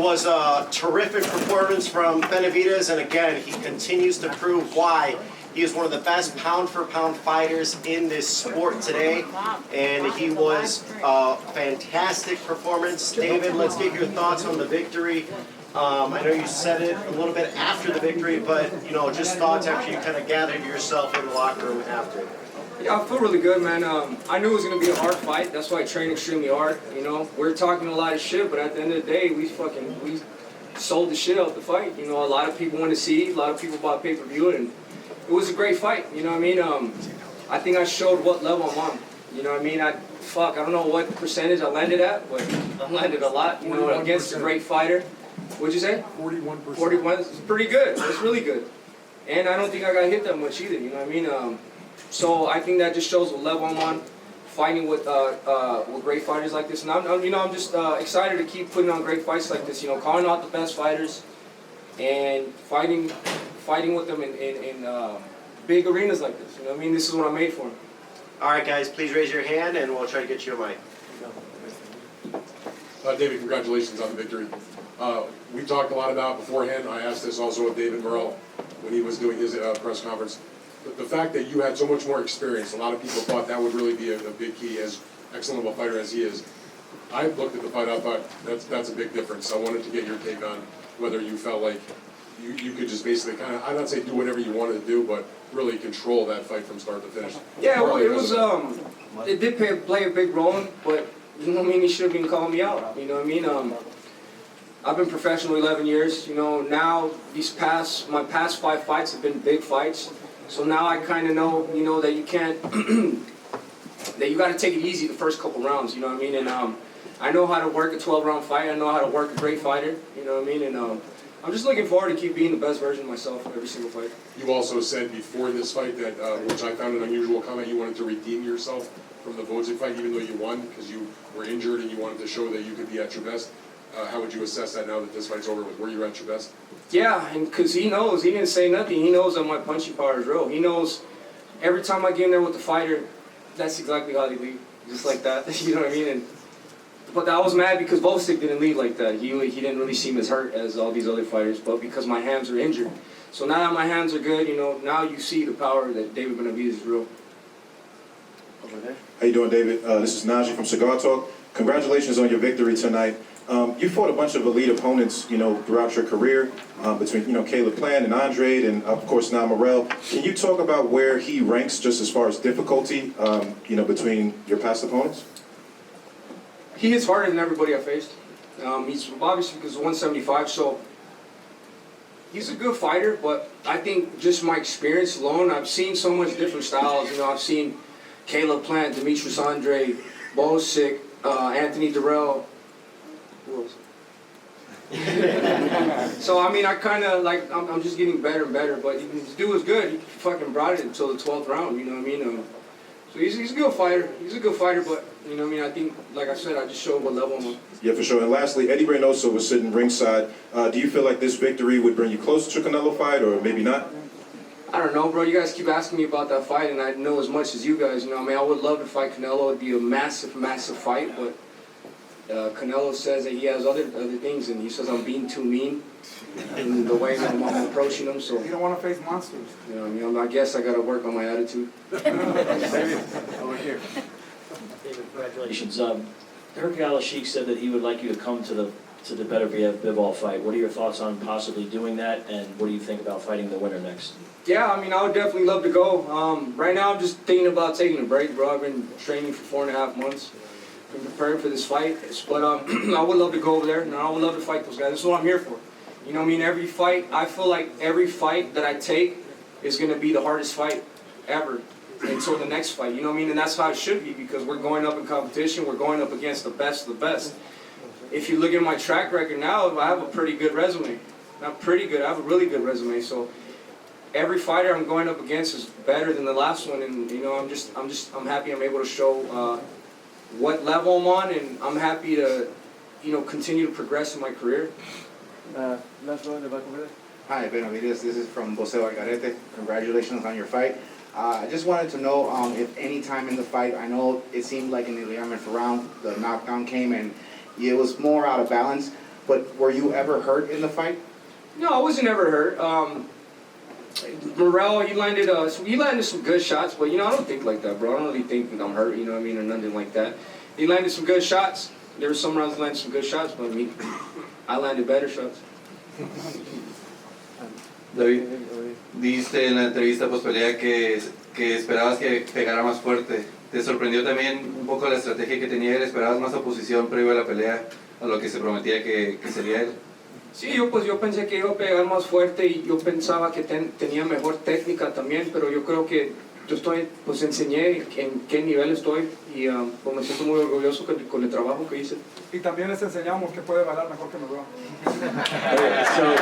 was a terrific performance from Benavidez, and again, he continues to prove why he is one of the best pound-for-pound fighters in this sport today, and he was a fantastic performance. David, let's get your thoughts on the victory. I know you said it a little bit after the victory, but just thoughts after you kind of gathered yourself in the locker room after. Yeah, I feel really good, man. I knew it was going to be a hard fight. That's why I trained extremely hard. We're talking a lot of shit, but at the end of the day, we sold the shit out the fight. A lot of people want to see, a lot of people bought pay-per-view, and it was a great fight. You know what I mean? I think I showed what level I'm on. You know what I mean? I don't know what percentage I landed at, but I landed a lot. Against a great fighter. What'd you say? 41%. 41. It's pretty good. It's really good. And I don't think I got hit that much either. You know what I mean? So I think that just shows what level I'm on, fighting with great fighters like this. And I'm just excited to keep putting on great fights like this. Calling out the best fighters and fighting with them in big arenas like this. You know what I mean? This is what I'm made for. All right, guys, please raise your hand, and we'll try to get you a mic. David, congratulations on the victory. We talked a lot about beforehand. I asked this also with David Morrell when he was doing his press conference. The fact that you had so much more experience, a lot of people thought that would really be a big key, as excellent of a fighter as he is. I looked at the fight, I thought that's a big difference. I wanted to get your take on whether you felt like you could just basically kind of, I'd not say do whatever you wanted to do, but really control that fight from start to finish. Yeah, well, it was, it did play a big role, but you know what I mean, he should have been calling me out. You know what I mean? I've been professional 11 years. Now my past 5 fights have been big fights. So now I kind of know, that you can't, that you got to take it easy the first couple rounds. You know what I mean? And I know how to work a 12-round fight. I know how to work a great fighter. You know what I mean? And I'm just looking forward to keep being the best version of myself every single fight. You also said before this fight that, which I found an unusual comment, you wanted to redeem yourself from the Wojcik fight, even though you won, because you were injured and you wanted to show that you could be at your best. How would you assess that now that this fight's over with? Were you at your best? Yeah, and because he knows, he didn't say nothing. He knows that my punching power is real. He knows every time I get in there with the fighter, that's exactly how they leave, just like that. You know what I mean? But I was mad because Wojcik didn't leave like that. He didn't really seem as hurt as all these other fighters, but because my hands are injured. So now that my hands are good, now you see the power that David Benavidez is real. Over there. How you doing, David? This is Najee from Cigar Talk. Congratulations on your victory tonight. You fought a bunch of elite opponents, throughout your career, between, Caleb Plant and Andre, and of course now Morrell. Can you talk about where he ranks just as far as difficulty, between your past opponents? He hits harder than everybody I faced. He's obviously because of 175, so he's a good fighter, but I think just my experience alone, I've seen so much different styles. I've seen Caleb Plant, Demetrius Andre, Wojcik, Anthony Durrell. Who else? So I mean, I kind of like I'm just getting better and better. But this dude was good. He fucking brought it until the 12th round. You know what I mean? So he's a good fighter. He's a good fighter, but you know what I mean. I think, like I said, I just showed what level I'm on. Yeah, for sure. And lastly, Eddie Reynoso was sitting ringside. Do you feel like this victory would bring you closer to Canelo fight, or maybe not? I don't know, bro. You guys keep asking me about that fight, and I know as much as you guys. I mean, I would love to fight Canelo. It'd be a massive, massive fight, but Canelo says that he has other things, and he says I'm being too mean in the way that I'm approaching him. So you don't want to face monsters. You know what I mean? I guess I got to work on my attitude. Over here. David, congratulations. Herky Al-Sheikh said that he would like you to come to the Beterbiev Bivol fight. What are your thoughts on possibly doing that, and what do you think about fighting the winner next? Yeah, I mean, I would definitely love to go. Right now, I'm just thinking about taking a break, bro. I've been training for 4.5 months. Been preparing for this fight, but I would love to go over there, and I would love to fight those guys. This is what I'm here for. You know what I mean? Every fight, I feel like every fight that I take is going to be the hardest fight ever until the next fight. You know what I mean? And that's how it should be, because we're going up in competition. We're going up against the best of the best. If you look at my track record now, I have a pretty good resume. Not pretty good, I have a really good resume. So every fighter I'm going up against is better than the last one, and you know, I'm happy I'm able to show what level I'm on, and I'm happy to, continue to progress in my career. Last one, the back over there. Hi, Benavidez. This is from Boseo Algarete. Congratulations on your fight. I just wanted to know if any time in the fight, I know it seemed like in the 11th round, the knockdown came and it was more out of balance. But were you ever hurt in the fight? No, I wasn't ever hurt. Morrell, he landed some good shots, but I don't think like that, bro. I don't really think I'm hurt, or nothing like that. He landed some good shots. There were some rounds he landed some good shots, but I landed better shots. David, dijiste en la entrevista post pelea que esperabas que pegara más fuerte. ¿Te sorprendió también un poco la estrategia que tenía él? ¿Esperabas más oposición previo a la pelea a lo que se prometía que sería él? Sí, yo pensé que iba a pegar más fuerte y yo pensaba que tenía mejor técnica también, pero yo creo que enseñé en qué nivel estoy y me siento muy orgulloso con el trabajo que hice. Y también les enseñamos que puede bailar mejor que Morrell. So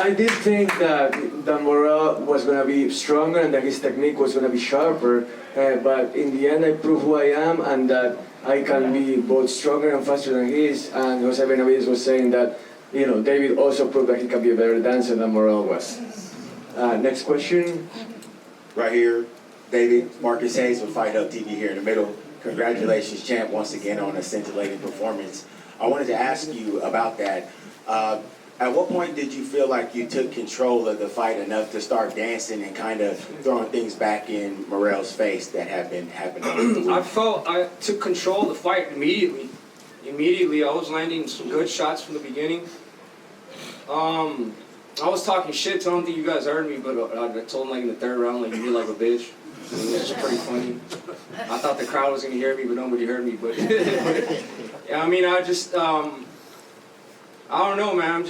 I did think that Morrell was going to be stronger and that his technique was going to be sharper, but in the end I proved who I am and that I can be both stronger and faster than he is. And Jose Benavidez was saying that David also proved that he can be a better dancer than Morrell was. Next question. Right here, David, Marcus Hayes with Fight Hub TV here in the middle. Congratulations, champ, once again on a scintillating performance. I wanted to ask you about that. At what point did you feel like you took control of the fight enough to start dancing and kind of throwing things back in Morrell's face that had been happening? I felt I took control of the fight immediately. Immediately, I was landing some good shots from the beginning. I was talking shit, so I don't think you guys heard me, but I told him like in the third round, like, you're like a bitch. And it was pretty funny. I thought the crowd was gonna hear me, but nobody heard me. But yeah, I don't know, man.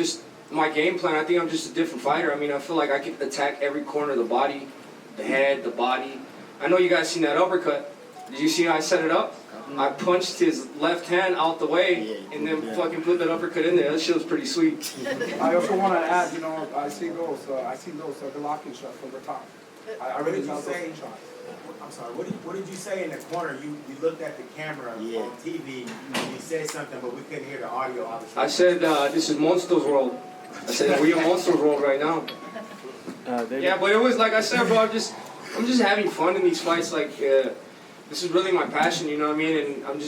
My game plan, I think I'm just a different fighter. I feel like I can attack every corner of the body, the head, the body. I know you guys seen that uppercut. Did you see how I set it up? I punched his left hand out the way and then fucking put that uppercut in there. That shit was pretty sweet. I also want to add, I see those the locking shots from the top. I really love those shots. I'm sorry, what did you say in the corner? You looked at the camera on TV and you said something, but we couldn't hear the audio, obviously. I said, this is Monster's World. I said, we're in Monster's World right now. Yeah, but it was like I said, bro, I'm just having fun in these fights. Like, this is really my passion, you know what I mean? And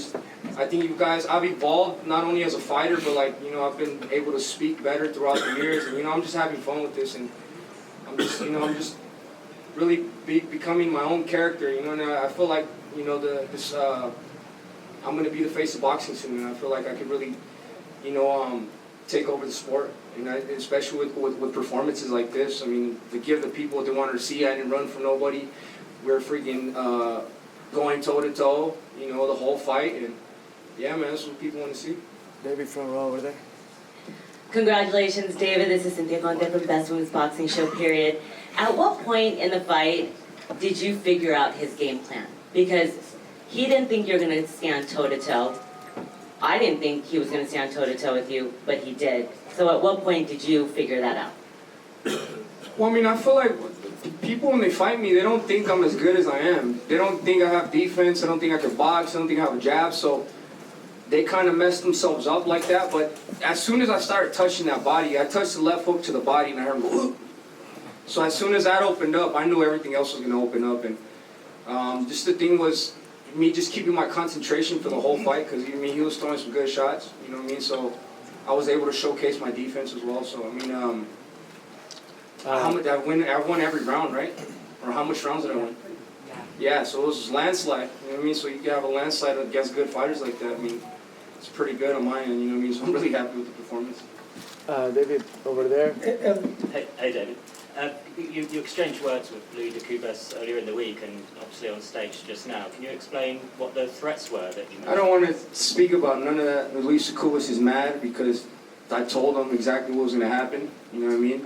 I think you guys, I've evolved not only as a fighter, but like, I've been able to speak better throughout the years. And, I'm just having fun with this. And I'm just really becoming my own character, and I feel like, I'm going to be the face of boxing soon, and I feel like I could really, take over the sport, and especially with performances like this. To give the people what they wanted to see. I didn't run from nobody. We're freaking going toe-to-toe, the whole fight, and yeah, man, that's what people want to see. David, front row over there. Congratulations, David. This is Cynthia Conte from Best Women's Boxing Show, period. At what point in the fight did you figure out his game plan? Because he didn't think you were going to stand toe-to-toe. I didn't think he was going to stand toe-to-toe with you, but he did. So at what point did you figure that out? Well, I feel like people, when they fight me, they don't think I'm as good as I am. They don't think I have defense. I don't think I can box. I don't think I have a jab. So they kind of mess themselves up like that. But as soon as I started touching that body, I touched the left hook to the body, and I heard him go, "Ooh." So as soon as that opened up, I knew everything else was going to open up. And just the thing was me just keeping my concentration for the whole fight, because he was throwing some good shots. You know what I mean? So I was able to showcase my defense as well. So how much I won every round, right? Or how much rounds did I win? Yeah, so it was landslide. You know what I mean? So you can have a landslide against good fighters like that. It's pretty good on my end. You know what I mean? So I'm really happy with the performance. David, over there. Hey David. You exchanged words with Louis de Cubas earlier in the week and obviously on stage just now. Can you explain what the threats were that you made? I don't want to speak about none of that. Louis de Cubas is mad because I told him exactly what was going to happen. You know what I mean?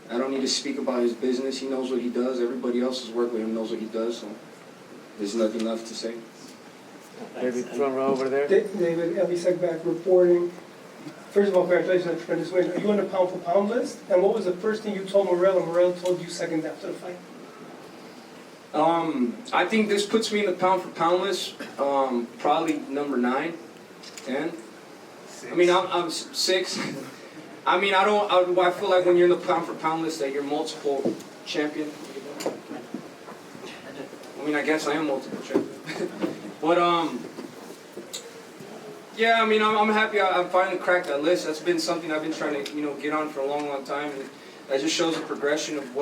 I don't need to speak about his business. He knows what he does. Everybody else who's worked with him knows what he does. So there's nothing left to say. David, front row over there. David, Ellie Segback reporting. First of all, congratulations on a tremendous win. Are you on the pound-for-pound list? And what was the first thing you told Morrell, and Morrell told you second after the fight? I think this puts me in the pound-for-pound list, probably number 9, 10. I'm 6. I feel like when you're in the pound-for-pound list that you're multiple champion. I guess I am multiple champion. But, Yeah, I mean, I'm happy I finally cracked that list. That's been something I've been trying to, get on for a long, long time. And that just shows the progression of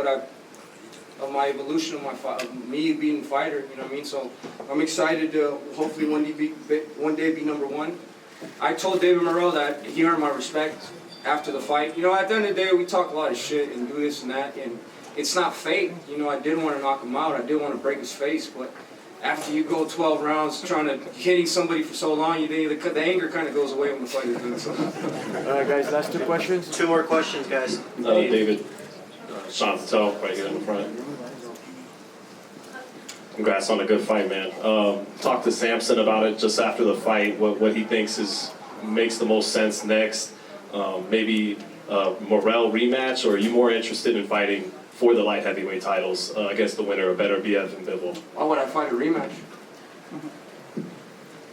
of my evolution of me being a fighter, you know what I mean? So I'm excited to hopefully one day be number one. I told David Morrell that he earned my respect after the fight. You know, at the end of the day, we talk a lot of shit and do this and that, and it's not fake. You know, I did want to knock him out. I did want to break his face, but after you go 12 rounds hitting somebody for so long, the anger kind of goes away when the fight is done. So. All right, guys, last two questions. Two more questions, guys. David, Sean Patel, right here in the front. Congrats on a good fight, man. Talk to Sampson about it just after the fight, what he thinks makes the most sense next. Maybe Morrell rematch, or are you more interested in fighting for the light heavyweight titles against the winner of Beterbiev and Bivol? Why would I fight a rematch?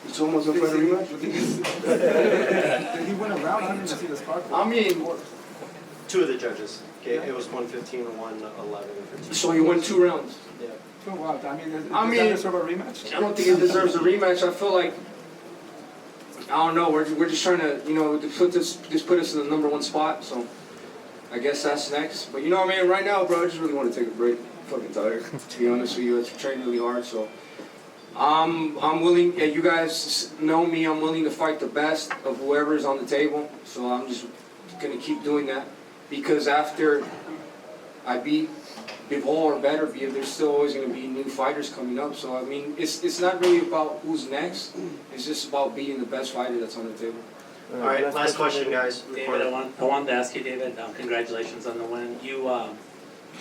It's almost a fight a rematch? Did he win a round? I didn't even see the score. I mean, Two of the judges. Okay, it was 115 and 111 for two. so he won 2 rounds. Yeah. So what? I mean, does I mean, that deserve a rematch? I don't think it deserves a rematch. I feel like, I don't know, we're just trying to, to put us in the number 1 spot, so I guess that's next. But you know what I mean, right now, bro, I just really want to take a break. I'm fucking tired, to be honest with you. I've trained really hard, so I'm willing, you guys know me, I'm willing to fight the best of whoever is on the table, so I'm just gonna keep doing that. Because after I beat Bivol or Beterbiev, there's still always going to be new fighters coming up. So I mean, it's not really about who's next. It's just about beating the best fighter that's on the table. All right, last question, guys. David, I wanted to ask you, David, congratulations on the win. You,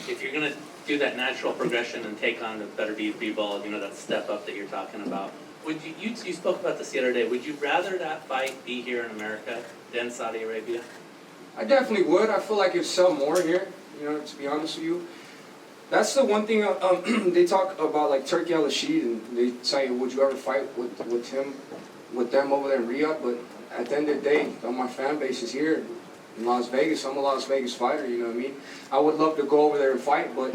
if you're going to do that natural progression and take on the Beterbiev Bivol, that step up that you're talking about, would you spoke about this the other day, would you rather that fight be here in America than Saudi Arabia? I definitely would. I feel like it'd sell more here, to be honest with you. That's the one thing, they talk about like Turki Al-Rashid, and they say, would you ever fight with them over there in Riyadh? But at the end of the day, my fan base is here in Las Vegas. I'm a Las Vegas fighter, you know what I mean? I would love to go over there and fight, but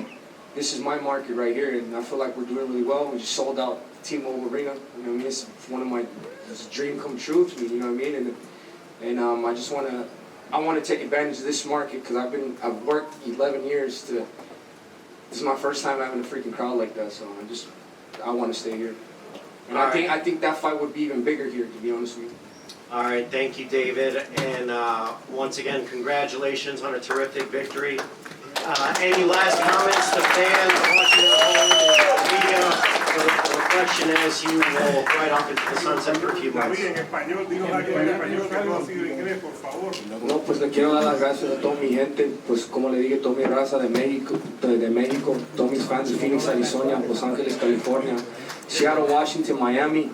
this is my market right here, and I feel like we're doing really well. We just sold out T-Mobile Arena, you know what I mean? It's it's a dream come true to me, you know what I mean? And I just I want to take advantage of this market because I've worked 11 years to. This is my first time having a freaking crowd like that, so I want to stay here. And I think that fight would be even bigger here, to be honest with you. All right, thank you, David, and once again, congratulations on a terrific victory. Any last comments to fans watching at home, media? The reflection is you will ride off into the sunset for a few months. No, pues le quiero dar las gracias a toda mi gente, pues como le dije, toda mi raza de México, todos mis fans de Phoenix, Arizona, Los Ángeles, California, Seattle, Washington, Miami,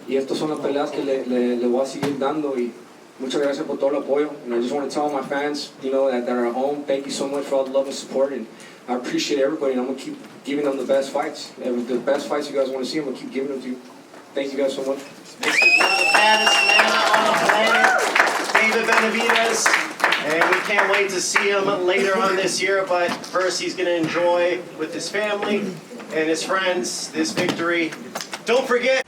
y estas son las peleas que le voy a seguir dando, y muchas gracias por todo el apoyo. And I just want to tell my fans, that are at home, thank you so much for all the love and support, and I appreciate everybody, and I'm going to keep giving them the best fights. The best fights you guys want to see, I'm going to keep giving them to you. Thank you guys so much. This is one of the baddest men on the planet, David Benavidez, and we can't wait to see him later on this year, but first he's going to enjoy with his family and his friends this victory. Don't forget...